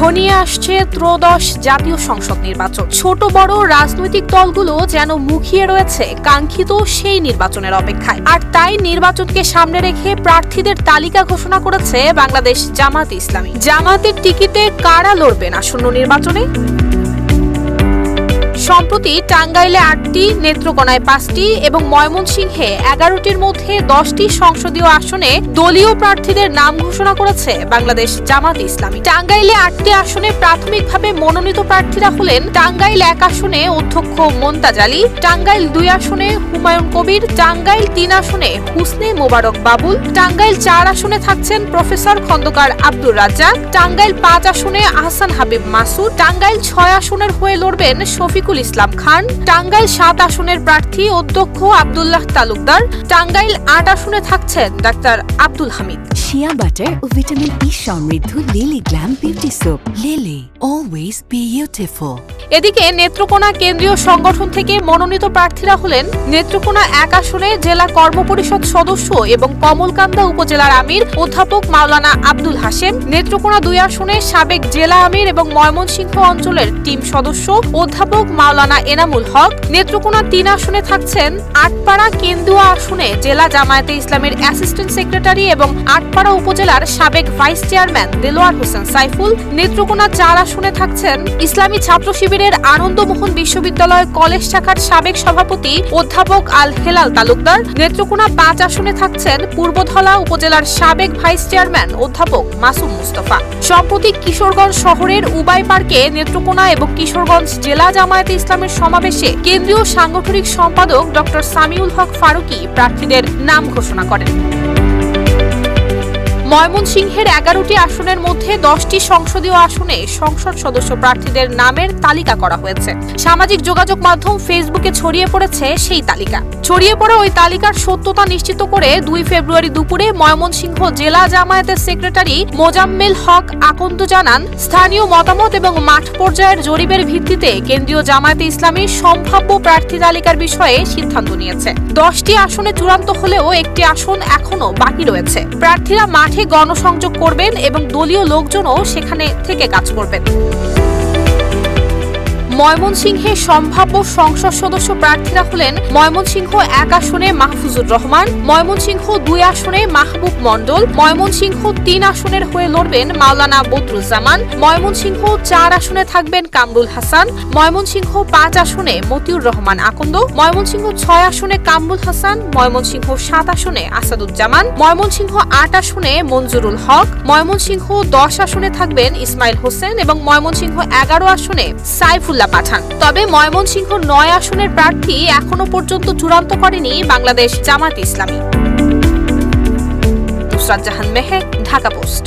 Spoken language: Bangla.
ঘনিয়ে আসছে ত্রয়োদশ জাতীয় সংসদ নির্বাচন। ছোট বড় রাজনৈতিক দলগুলো যেন মুখিয়ে রয়েছে কাঙ্ক্ষিত সেই নির্বাচনের অপেক্ষায়। আর তাই নির্বাচনকে সামনে রেখে প্রার্থীদের তালিকা ঘোষণা করেছে বাংলাদেশ জামায়াতে ইসলামী। জামায়াতের টিকিটে কারা লড়বেন আসন্ন নির্বাচনে? সম্প্রতি টাঙ্গাইলে ৮টি, নেত্রকোনায় ৫টি এবং ময়মনসিংহে ১১টির মধ্যে ১০টি সংসদীয় আসনে দলীয় প্রার্থীদের নাম ঘোষণা করেছে বাংলাদেশ জামায়াতে ইসলামী। টাঙ্গাইলে ৮টি আসনে প্রাথমিকভাবে মনোনীত প্রার্থীরা হলেন টাঙ্গাইল ১ আসনে অধ্যক্ষ মোন্তাজ আলী, টাঙ্গাইল ২ আসনে হুমায়ুন কবির, টাঙ্গাইল ৩ আসনে হুসনে মোবারক বাবুল, টাঙ্গাইল ৪ আসনে থাকছেন প্রফেসর খন্দকার আব্দুর রাজ্জাক, টাঙ্গাইল ৫ আসনে আহসান হাবিব মাসুদ, টাঙ্গাইল ৬ আসনের হয়ে লড়বেন শফিকুল ইসলাম খান, টাঙ্গাইল ৭ আসনের প্রার্থী অধ্যক্ষ আব্দুল্লাহ তালুকদার, টাঙ্গাইল ৮ আসনে থাকছেন doctor Abdul Hamid. Shea butter ও ভিটামিন ই সমৃদ্ধ Lily glam beauty soap. Lily, always beautiful. এদিকে নেত্রকোনা কেন্দ্রীয় সংগঠন থেকে মনোনীত প্রার্থীরা হলেন নেত্রকোনা ১ আসনে জেলা কর্মপরিষদ সদস্য এবং কমলকান্দা উপজেলার আমির অধ্যাপক মাওলানা আব্দুল হাশেম, নেত্রকোনা ২ আসনে সাবেক জেলা আমির এবং ময়মনসিংহ অঞ্চলের টিম সদস্য অধ্যাপক মাওলানা এনামুল হক, নেত্রকোনা ৩ আসনে থাকছেন আটপাড়া কেন্দুয়া আসনে জেলা জামায়াতে ইসলামের অ্যাসিস্ট্যান্ট সেক্রেটারি এবং আটপাড়া উপজেলার সাবেক ভাইস চেয়ারম্যান দেলোয়ার হোসেন সাইফুল, নেত্রকোনা ৪ আসনে থাকছেন ইসলামী ছাত্র শিবিরের আনন্দমোহন বিশ্ববিদ্যালয় কলেজ শাখার সাবেক সভাপতি অধ্যাপক আল হেলাল তালুকদার, নেত্রকোনা ৫ আসনে থাকছেন পূর্বধলা উপজেলার সাবেক ভাইস চেয়ারম্যান অধ্যাপক মাসুম মুস্তফা। সম্প্রতি কিশোরগঞ্জ শহরের উবাই পার্কে নেত্রকোনা এবং কিশোরগঞ্জ জেলা জামায়াতে ইসলামের সমাবেশে কেন্দ্রীয় সাংগঠনিক সম্পাদক ডক্টর সামিউল হক ফারুকী প্রার্থীদের নাম ঘোষণা করেন। ময়মনসিংহের ১১টি আসনের মধ্যে ১০টি সংসদীয় আসনে সংসদ সদস্য প্রার্থীদের নামের তালিকা করা হয়েছে। সামাজিক যোগাযোগ মাধ্যম ফেসবুকে ছড়িয়ে পড়েছে সেই তালিকা। ছড়িয়ে পড়া ওই তালিকার সত্যতা নিশ্চিত করে ২ ফেব্রুয়ারি দুপুরে ময়মনসিংহ জেলা জামায়াতের সেক্রেটারি মোজাম্মেল হক আকন্দ জানান, স্থানীয় মতামত এবং মাঠ পর্যায়ের জরিপের ভিত্তিতে কেন্দ্রীয় জামায়াতে ইসলামী সম্ভাব্য প্রার্থী তালিকার বিষয়ে সিদ্ধান্ত নিয়েছে। ১০টি আসনে চূড়ান্ত হলেও একটি আসন এখনো বাকি রয়েছে। প্রার্থীরা মাঠে গণসংযোগ করবেন এবং দলীয় লোকজনও সেখানে থেকে কাজ করবেন। ময়মনসিংহে সম্ভাব্য সংসদ সদস্য প্রার্থীরা হলেন ময়মনসিংহ ১ আসনে মাহফুজুর রহমান, ময়মনসিংহ ২ আসনে মাহবুব মণ্ডল, ময়মনসিংহ ৩ আসনের হয়ে লড়বেন মাওলানা বদরুজ্জামান, ময়মনসিংহ ৪ আসনে থাকবেন কামরুল হাসান, ময়মনসিংহ ৫ আসনে মতিউর রহমান আকন্দ, ময়মনসিংহ ৬ আসনে কামরুল হাসান, ময়মনসিংহ ৭ আসনে আসাদুজ্জামান, ময়মনসিংহ ৮ আসনে মঞ্জুরুল হক, ময়মনসিংহ ১০ আসনে থাকবেন ইসমাইল হোসেন এবং ময়মনসিংহ ১১ আসনে সাইফুল্লাহ পাঠান। তবে ময়মনসিংহ ৯ আসনের প্রার্থী এখনো পর্যন্ত চূড়ান্ত করেনি বাংলাদেশ জামায়াতে ইসলামী। নুসরাত জাহান মেহেক, ঢাকা পোস্ট।